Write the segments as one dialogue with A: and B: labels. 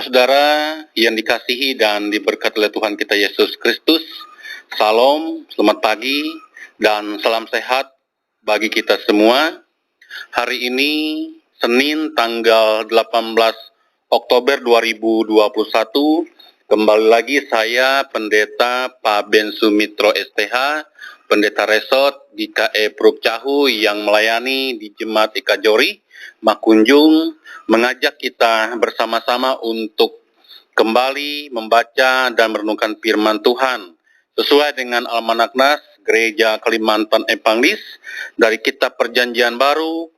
A: Saudara yang dikasihi dan diberkati oleh Tuhan kita Yesus Kristus, Salam, selamat pagi, dan salam sehat bagi kita semua. Hari ini, Senin tanggal 18 Oktober 2021, kembali lagi saya, Pendeta Pak Ben Sumitro STH, Pendeta Resort di KE Pruk Cahu yang melayani di Jemaat Ika Jori, Makunjung, mengajak kita bersama-sama untuk kembali membaca dan merenungkan firman Tuhan sesuai dengan Almanak Nas Gereja Kalimantan Evangelis dari Kitab Perjanjian Baru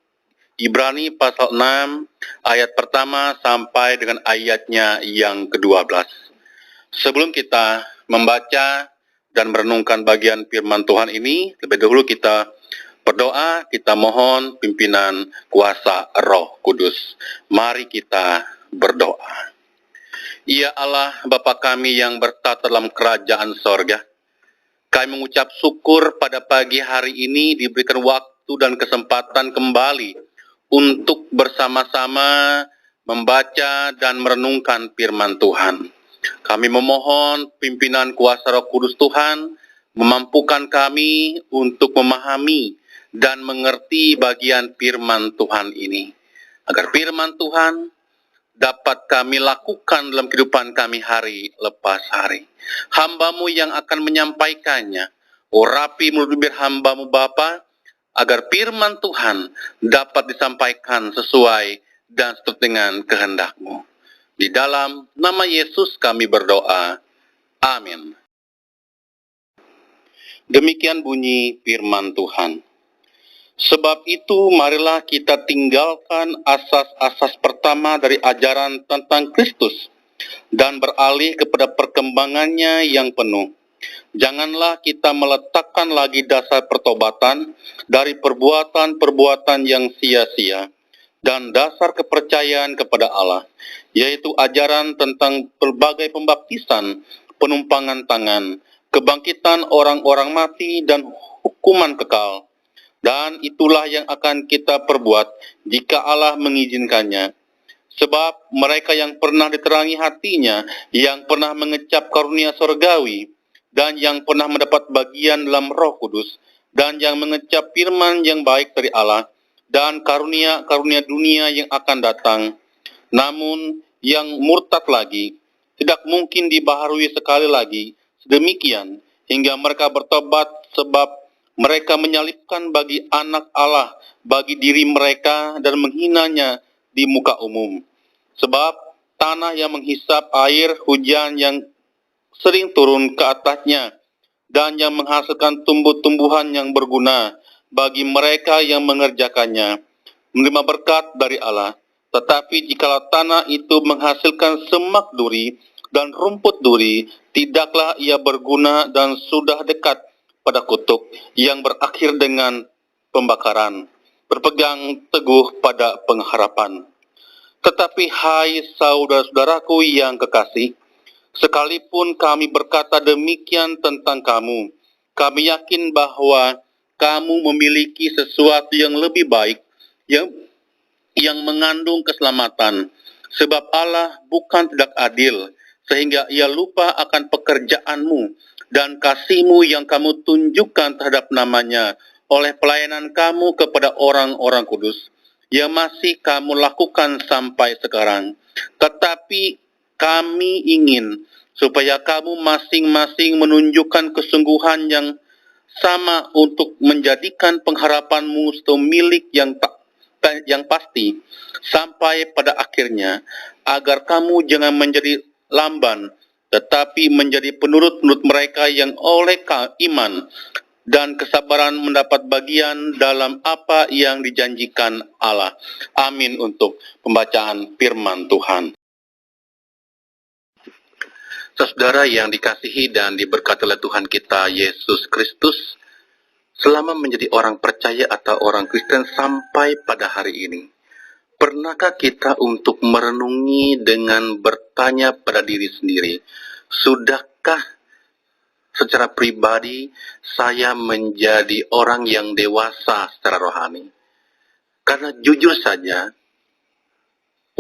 A: Ibrani pasal 6 ayat pertama sampai dengan ayatnya yang ke-12. Sebelum kita membaca dan merenungkan bagian firman Tuhan ini, lebih dahulu kita berdoa, kita mohon pimpinan kuasa Roh Kudus. Mari kita berdoa. Ya Allah, Bapa kami yang bertata dalam kerajaan sorga, kami mengucap syukur pada pagi hari ini diberikan waktu dan kesempatan kembali untuk bersama-sama membaca dan merenungkan firman Tuhan. Kami memohon pimpinan kuasa Roh Kudus Tuhan memampukan kami untuk memahami dan mengerti bagian firman Tuhan ini. Agar firman Tuhan dapat kami lakukan dalam kehidupan kami hari lepas hari. Hamba-Mu yang akan menyampaikannya, urapi mulut bibir hamba-Mu Bapa, agar firman Tuhan dapat disampaikan sesuai dan seturut dengan kehendak-Mu. Di dalam nama Yesus kami berdoa. Amin. Demikian bunyi firman Tuhan. Sebab itu marilah kita tinggalkan asas-asas pertama dari ajaran tentang Kristus dan beralih kepada perkembangannya yang penuh. Janganlah kita meletakkan lagi dasar pertobatan dari perbuatan-perbuatan yang sia-sia dan dasar kepercayaan kepada Allah, yaitu ajaran tentang berbagai pembaptisan, penumpangan tangan, kebangkitan orang-orang mati, dan hukuman kekal. Dan itulah yang akan kita perbuat jika Allah mengizinkannya. Sebab mereka yang pernah diterangi hatinya, yang pernah mengecap karunia sorgawi, dan yang pernah mendapat bagian dalam Roh Kudus, dan yang mengecap firman yang baik dari Allah, dan karunia-karunia dunia yang akan datang. Namun yang murtad lagi, tidak mungkin dibaharui sekali lagi, sedemikian hingga mereka bertobat, sebab mereka menyalibkan bagi anak Allah, bagi diri mereka, dan menghinanya di muka umum. Sebab tanah yang menghisap air hujan yang sering turun ke atasnya, dan yang menghasilkan tumbuh-tumbuhan yang berguna bagi mereka yang mengerjakannya, menerima berkat dari Allah. Tetapi jikalau tanah itu menghasilkan semak duri dan rumput duri, tidaklah ia berguna dan sudah dekat pada kutuk yang berakhir dengan pembakaran. Berpegang teguh pada pengharapan. Tetapi hai saudara-saudaraku yang kekasih, sekalipun kami berkata demikian tentang kamu, kami yakin bahwa kamu memiliki sesuatu yang lebih baik, yang mengandung keselamatan. Sebab Allah bukan tidak adil, sehingga ia lupa akan pekerjaanmu dan kasihmu yang kamu tunjukkan terhadap namanya oleh pelayanan kamu kepada orang-orang kudus, yang masih kamu lakukan sampai sekarang. Tetapi kami ingin supaya kamu masing-masing menunjukkan kesungguhan yang sama untuk menjadikan pengharapanmu sebagai milik yang pasti sampai pada akhirnya, agar kamu jangan menjadi lamban, tetapi menjadi penurut-penurut mereka yang oleh iman dan kesabaran mendapat bagian dalam apa yang dijanjikan Allah. Amin untuk pembacaan firman Tuhan. Saudara yang dikasihi dan diberkati oleh Tuhan kita Yesus Kristus, selama menjadi orang percaya atau orang Kristen sampai pada hari ini, pernahkah kita untuk merenungi dengan bertanya pada diri sendiri, sudahkah secara pribadi saya menjadi orang yang dewasa secara rohani? Karena jujur saja,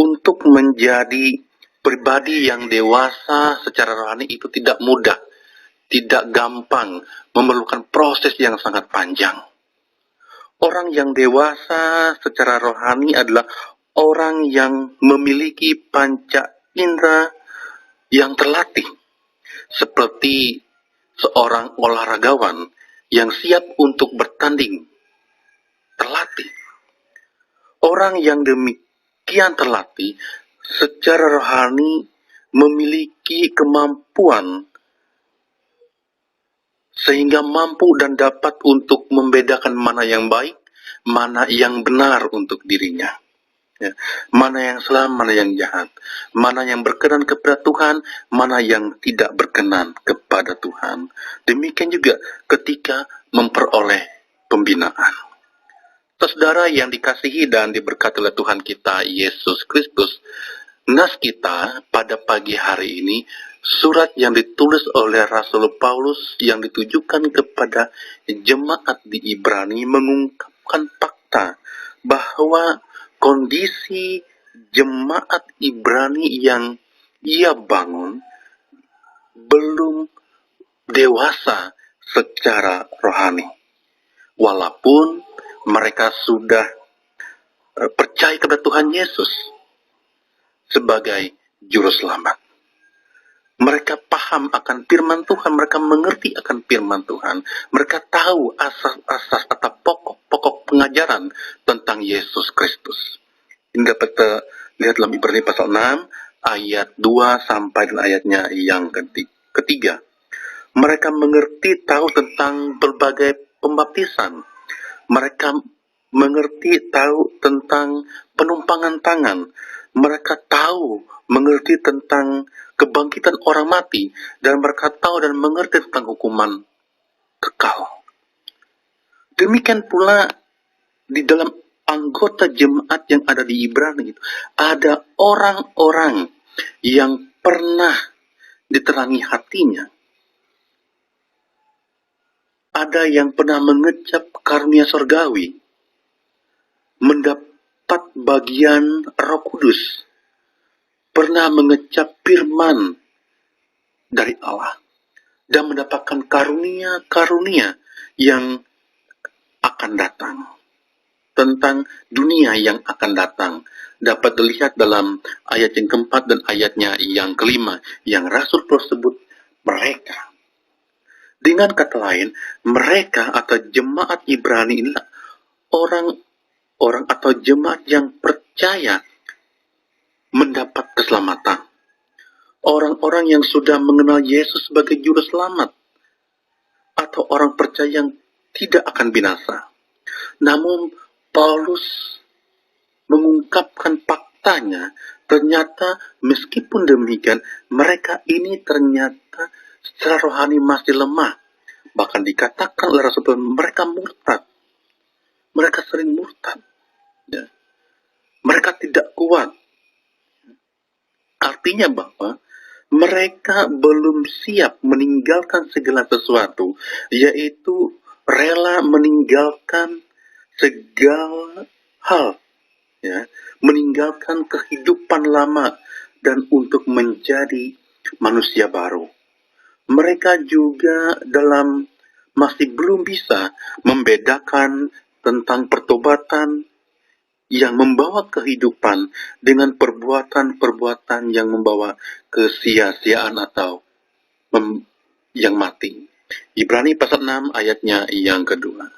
A: untuk menjadi Pribadi yang dewasa secara rohani itu tidak mudah, tidak gampang, memerlukan proses yang sangat panjang. Orang yang dewasa secara rohani adalah orang yang memiliki panca indera yang terlatih, seperti seorang olahragawan yang siap untuk bertanding, terlatih. Orang yang demikian terlatih secara rohani memiliki kemampuan sehingga mampu dan dapat untuk membedakan mana yang baik, mana yang benar untuk dirinya. Ya. Mana yang salah, mana yang jahat. Mana yang berkenan kepada Tuhan, mana yang tidak berkenan kepada Tuhan. Demikian juga ketika memperoleh pembinaan. Saudara yang dikasihi dan diberkati oleh Tuhan kita Yesus Kristus, nas kita pada pagi hari ini, surat yang ditulis oleh Rasul Paulus yang ditujukan kepada jemaat di Ibrani mengungkapkan fakta bahwa kondisi jemaat Ibrani yang ia bangun belum dewasa secara rohani. Walaupun mereka sudah percaya kepada Tuhan Yesus sebagai juru selamat. Mereka paham akan firman Tuhan, mereka mengerti akan firman Tuhan. Mereka tahu asas-asas atau pokok-pokok pengajaran tentang Yesus Kristus. Ini dapat kita lihat dalam Ibrani pasal 6 ayat 2 sampai dengan ayatnya yang ketiga. Mereka mengerti tahu tentang berbagai pembaptisan. Mereka mengerti tahu tentang penumpangan tangan. Mereka tahu mengerti tentang kebangkitan orang mati. Dan mereka tahu dan mengerti tentang hukuman kekal. Demikian pula di dalam anggota jemaat yang ada di Ibrani itu, ada orang-orang yang pernah diterangi hatinya. Ada yang pernah mengecap karunia sorgawi, mendapat bagian Roh Kudus, pernah mengecap firman dari Allah, dan mendapatkan karunia-karunia yang akan datang. Tentang dunia yang akan datang. Dapat dilihat dalam ayat yang keempat dan ayatnya yang kelima, yang Rasul tersebut mereka. Dengan kata lain, mereka atau jemaat Ibrani inilah orang atau jemaat yang percaya mendapat keselamatan. Orang-orang yang sudah mengenal Yesus sebagai juru selamat. Atau orang percaya yang tidak akan binasa. Namun Paulus mengungkapkan faktanya, ternyata meskipun demikian, mereka ini ternyata secara rohani masih lemah. Bahkan dikatakan oleh Rasul mereka murtad. Mereka sering murtad. Ya. Mereka tidak kuat. Artinya bahwa mereka belum siap meninggalkan segala sesuatu, yaitu rela meninggalkan segala hal, ya, meninggalkan kehidupan lama dan untuk menjadi manusia baru. Mereka juga masih belum bisa membedakan tentang pertobatan yang membawa kehidupan dengan perbuatan-perbuatan yang membawa kesia-siaan atau yang mati. Ibrani pasal 6 ayatnya yang kedua.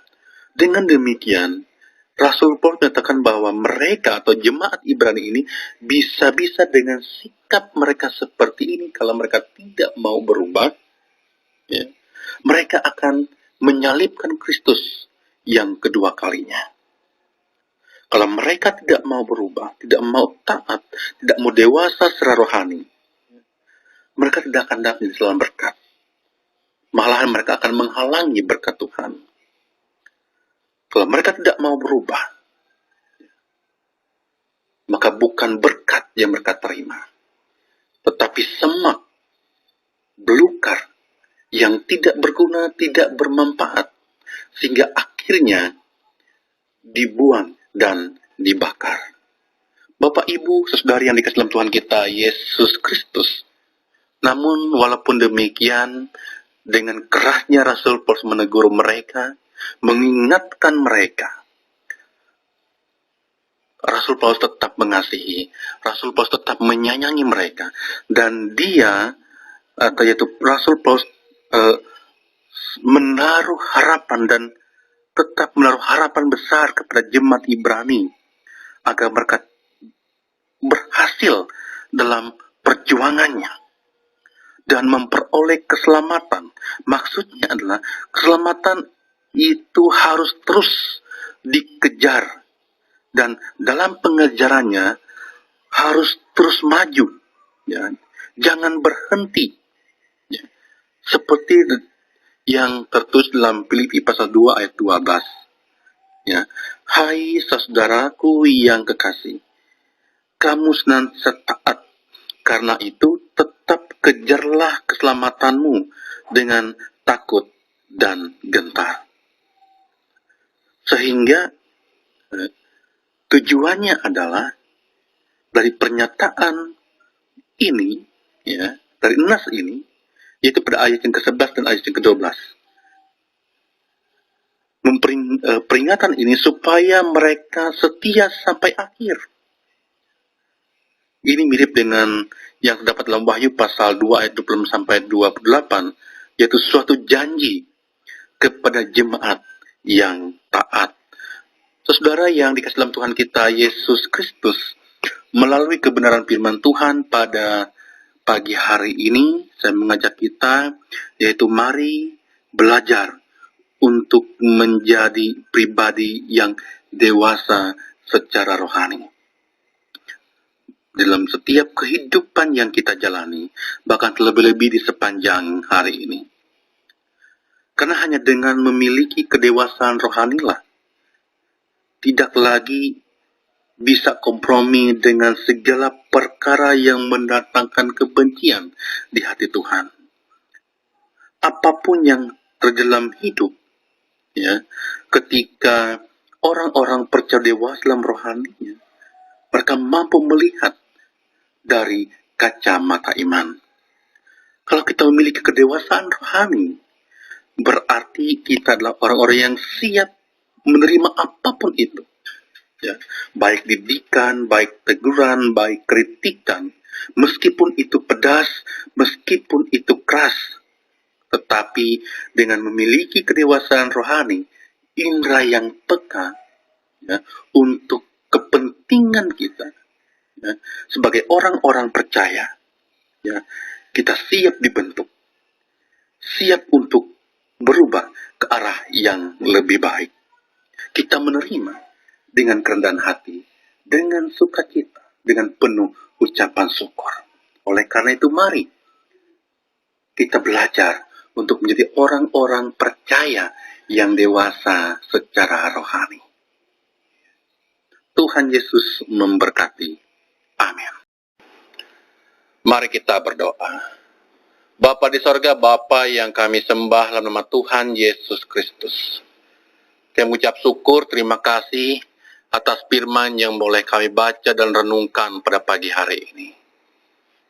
A: Dengan demikian, Rasul Paulus menyatakan bahwa mereka atau jemaat Ibrani ini bisa-bisa dengan sikap mereka seperti ini, kalau mereka tidak mau berubah, ya, mereka akan menyalibkan Kristus yang kedua kalinya. Kalau mereka tidak mau berubah, tidak mau taat, tidak mau dewasa secara rohani, mereka tidak akan dapat di dalam berkat. Malahan mereka akan menghalangi berkat Tuhan. Kalau mereka tidak mau berubah, maka bukan berkat yang mereka terima, tetapi semak, belukar, yang tidak berguna, tidak bermanfaat, sehingga akhirnya dibuang dan dibakar. Bapak, Ibu, saudari yang dikasihi dalam Tuhan kita, Yesus Kristus. Namun, walaupun demikian, dengan kerasnya Rasul Paulus menegur mereka, mengingatkan mereka. Rasul Paulus tetap mengasihi, Rasul Paulus tetap menyayangi mereka. Dan dia, yaitu Rasul Paulus, menaruh harapan dan tetap menaruh harapan besar kepada jemaat Ibrani agar mereka berhasil dalam perjuangannya dan memperoleh keselamatan. Maksudnya adalah keselamatan itu harus terus dikejar dan dalam pengejarannya harus terus maju, ya. Jangan berhenti, ya. Seperti yang tertulis dalam Filipi pasal 2 ayat 12. Ya. Hai saudaraku yang kekasih, kamu senantiasa taat, karena itu tetap kejarlah keselamatanmu dengan takut dan gentar. Sehingga tujuannya adalah dari pernyataan ini, ya, dari nas ini, yaitu pada ayat yang ke-11 dan ayat yang ke-12. Peringatan ini supaya mereka setia sampai akhir. Ini mirip dengan yang terdapat dalam Wahyu pasal 2 ayat 26 sampai 28, yaitu suatu janji kepada jemaat yang taat. Saudara yang dikasihi dalam Tuhan kita Yesus Kristus, melalui kebenaran firman Tuhan pada pagi hari ini, saya mengajak kita, yaitu mari belajar untuk menjadi pribadi yang dewasa secara rohani. Dalam setiap kehidupan yang kita jalani, bahkan terlebih-lebih di sepanjang hari ini. Karena hanya dengan memiliki kedewasaan rohanilah, tidak lagi bisa kompromi dengan segala perkara yang mendatangkan kebencian di hati Tuhan. Apapun yang terjelam hidup, ya, ketika orang-orang percaya dewasa dalam rohaninya, mereka mampu melihat dari kacamata iman. Kalau kita memiliki kedewasaan rohani, berarti kita adalah orang-orang yang siap menerima apapun itu. Ya, baik didikan, baik teguran, baik kritikan, meskipun itu pedas, meskipun itu keras, tetapi dengan memiliki kedewasaan rohani, indera yang peka, ya, untuk kepentingan kita, ya, sebagai orang-orang percaya, ya, kita siap dibentuk, siap untuk berubah ke arah yang lebih baik. Kita menerima dengan kerendahan hati, dengan sukacita, dengan penuh ucapan syukur. Oleh karena itu, mari kita belajar untuk menjadi orang-orang percaya yang dewasa secara rohani. Tuhan Yesus memberkati. Amin. Mari kita berdoa. Bapa di sorga, Bapa yang kami sembah dalam nama Tuhan Yesus Kristus. Kami mengucap syukur, terima kasih atas firman yang boleh kami baca dan renungkan pada pagi hari ini.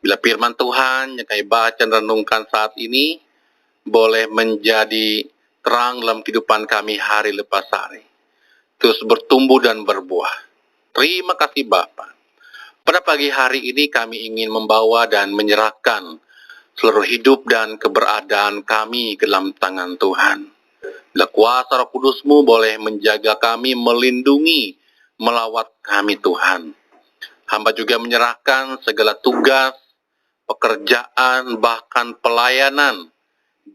A: Bila firman Tuhan yang kami baca dan renungkan saat ini boleh menjadi terang dalam kehidupan kami hari lepas hari, terus bertumbuh dan berbuah. Terima kasih Bapa. Pada pagi hari ini kami ingin membawa dan menyerahkan seluruh hidup dan keberadaan kami ke dalam tangan Tuhan. Bila kuasa Roh Kudus-Mu boleh menjaga kami, melindungi, melawat kami Tuhan. Hamba juga menyerahkan segala tugas, pekerjaan, bahkan pelayanan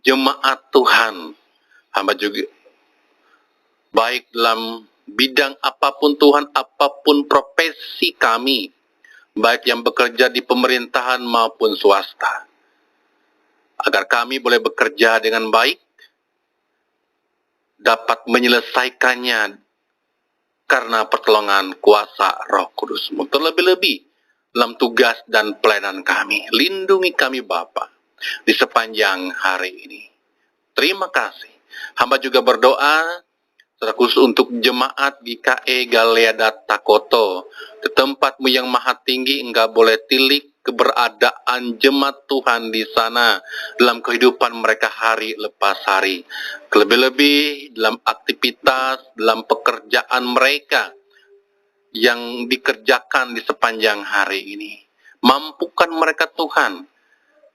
A: jemaat Tuhan. Hamba juga baik dalam bidang apapun Tuhan, apapun profesi kami, baik yang bekerja di pemerintahan maupun swasta, agar kami boleh bekerja dengan baik, dapat menyelesaikannya karena pertolongan kuasa Roh Kudus-Mu. Terlebih-lebih dalam tugas dan pelayanan kami. Lindungi kami Bapa di sepanjang hari ini. Terima kasih. Hamba juga berdoa secara khusus untuk jemaat GKE Galea Datakoto. Di tempatmu yang maha tinggi, Engkau boleh tilik keberadaan jemaat Tuhan di sana dalam kehidupan mereka hari lepas hari. Lebih-lebih dalam aktivitas, dalam pekerjaan mereka yang dikerjakan di sepanjang hari ini. Mampukan mereka Tuhan,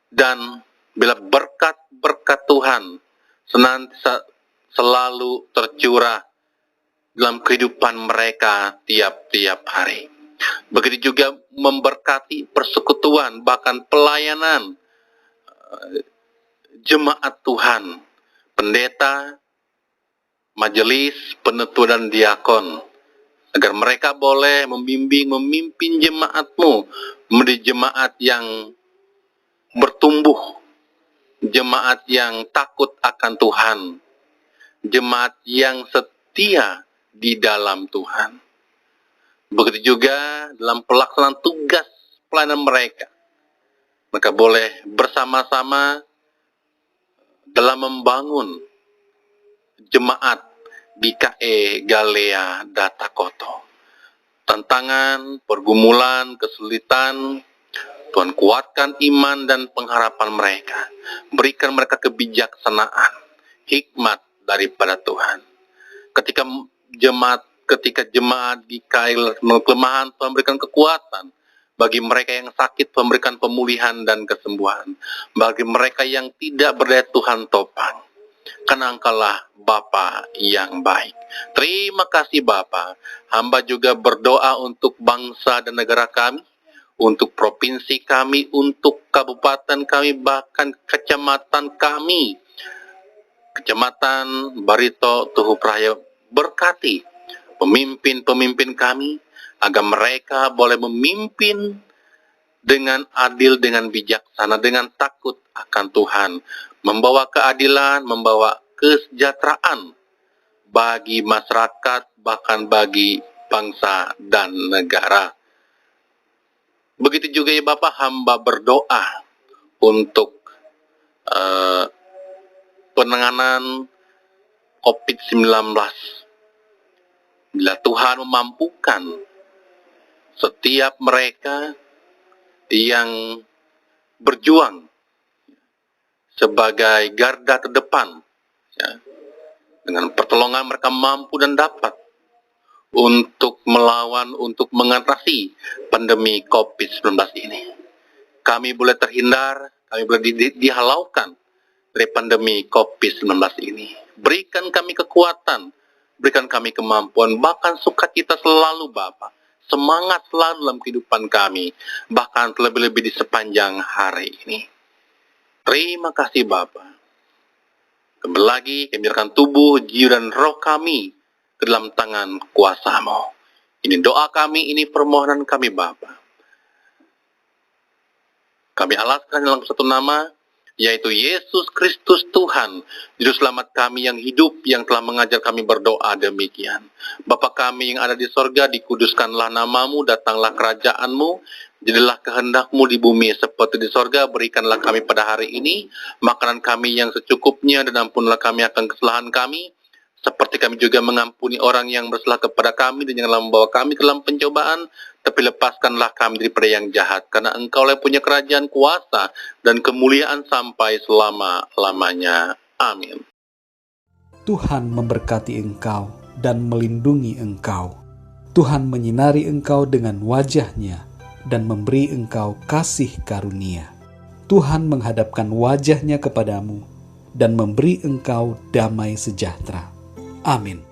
A: dan bila berkat-berkat Tuhan senantiasa selalu tercurah dalam kehidupan mereka tiap-tiap hari. Begitu juga memberkati persekutuan, bahkan pelayanan jemaat Tuhan, pendeta, majelis, penetua dan diakon, agar mereka boleh membimbing, memimpin jemaatmu menjadi jemaat yang bertumbuh, jemaat yang takut akan Tuhan, jemaat yang setia di dalam Tuhan. Begitu juga dalam pelaksanaan tugas pelayanan mereka. Mereka boleh bersama-sama dalam membangun jemaat GKE Galea Datakoto. Tantangan, pergumulan, kesulitan, Tuhan kuatkan iman dan pengharapan mereka. Berikan mereka kebijaksanaan, hikmat daripada Tuhan. Ketika jemaat GKI kelemahan, Tuhan berikan kekuatan. Bagi mereka yang sakit, Tuhan berikan pemulihan dan kesembuhan. Bagi mereka yang tidak berdaya, Tuhan topang. Karena Engkaulah Bapa yang baik. Terima kasih Bapa. Hamba juga berdoa untuk bangsa dan negara kami, untuk provinsi kami, untuk kabupaten kami, bahkan kecamatan kami. Kecamatan Barito Tuhu Praya, berkati pemimpin-pemimpin kami, agar mereka boleh memimpin dengan adil, dengan bijaksana, dengan takut akan Tuhan, membawa keadilan, membawa kesejahteraan bagi masyarakat, bahkan bagi bangsa dan negara. Begitu juga ya Bapak, hamba berdoa untuk penanganan COVID-19. Bila Tuhan memampukan setiap mereka yang berjuang sebagai garda terdepan, ya, dengan pertolongan mereka mampu dan dapat untuk melawan, untuk mengatasi pandemi COVID-19 ini. Kami boleh terhindar, kami boleh dihalaukan dari pandemi COVID-19 ini. Berikan kami kekuatan, berikan kami kemampuan, bahkan sukacita selalu Bapa. Semangat selalu dalam kehidupan kami, bahkan terlebih-lebih di sepanjang hari ini. Terima kasih Bapa. Kembali lagi, kami biarkan tubuh, jiwa, dan roh kami ke dalam tangan kuasa-Mu. Ini doa kami, ini permohonan kami Bapa. Kami alaskan dalam satu nama, yaitu Yesus Kristus Tuhan, Juru Selamat kami yang hidup, yang telah mengajar kami berdoa demikian. Bapa kami yang ada di sorga, dikuduskanlah namamu, datanglah kerajaan-Mu, jadilah kehendak-Mu di bumi seperti di sorga. Berikanlah kami pada hari ini makanan kami yang secukupnya, dan ampunilah kami akan kesalahan kami, seperti kami juga mengampuni orang yang bersalah kepada kami, dan janganlah membawa kami ke dalam pencobaan, tapi lepaskanlah kami daripada yang jahat, karena Engkau-lah punya kerajaan, kuasa, dan kemuliaan sampai selama-lamanya. Amin.
B: Tuhan memberkati engkau dan melindungi engkau. Tuhan menyinari engkau dengan wajah-Nya dan memberi engkau kasih karunia. Tuhan menghadapkan wajah-Nya kepadamu dan memberi engkau damai sejahtera. Amin.